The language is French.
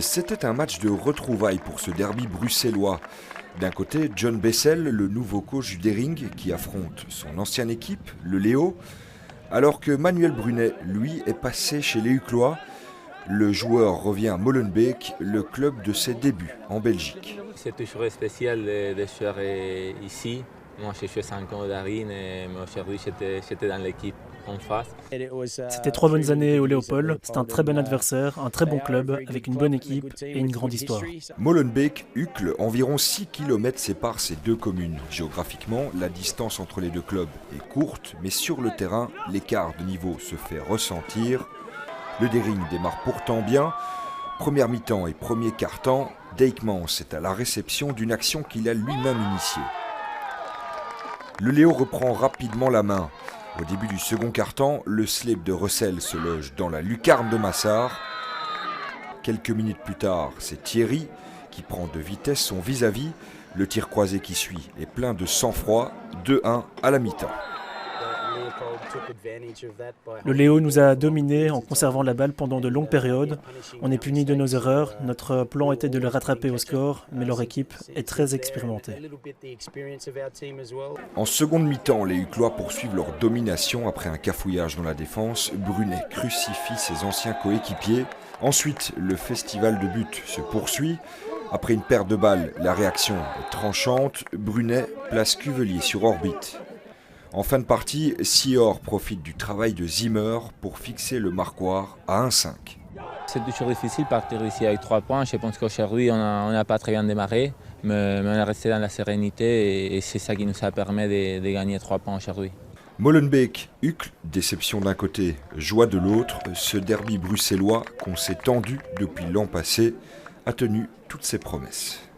C'était un match de retrouvailles pour ce derby bruxellois. D'un côté, John Bessel, le nouveau coach du Dering, qui affronte son ancienne équipe, le Léo, alors que Manuel Brunet, lui, est passé chez les Huclois. Le joueur revient à Molenbeek, le club de ses débuts en Belgique. C'est toujours spécial de jouer ici. Moi, j'ai joué 5 ans au Daring, mais aujourd'hui, j'étais dans l'équipe en face. C'était 3 bonnes années au Léopold. C'est un très bon adversaire, un très bon club, avec une bonne équipe et une grande histoire. Molenbeek, Uccle, environ 6 km séparent ces deux communes. Géographiquement, la distance entre les deux clubs est courte, mais sur le terrain, l'écart de niveau se fait ressentir. Le Dering démarre pourtant bien. Première mi-temps et premier quart-temps, Dijkmans est à la réception d'une action qu'il a lui-même initiée. Le Léo reprend rapidement la main. Au début du second quart-temps, le slip de Russell se loge dans la lucarne de Massard. Quelques minutes plus tard, c'est Thierry qui prend de vitesse son vis-à-vis. Le tir croisé qui suit est plein de sang-froid, 2-1 à la mi-temps. Le Léo nous a dominés en conservant la balle pendant de longues périodes. On est puni de nos erreurs. Notre plan était de les rattraper au score, mais leur équipe est très expérimentée. En seconde mi-temps, les Huclois poursuivent leur domination après un cafouillage dans la défense. Brunet crucifie ses anciens coéquipiers. Ensuite, le festival de buts se poursuit. Après une perte de balles, la réaction est tranchante. Brunet place Cuvelier sur orbite. En fin de partie, Sior profite du travail de Zimmer pour fixer le marquoir à 1-5. C'est toujours difficile de partir ici avec 3 points. Je pense qu'aujourd'hui, on n'a pas très bien démarré, mais on est resté dans la sérénité et c'est ça qui nous a permis de gagner 3 points aujourd'hui. Molenbeek, Uccle, déception d'un côté, joie de l'autre, ce derby bruxellois qu'on s'est tendu depuis l'an passé a tenu toutes ses promesses.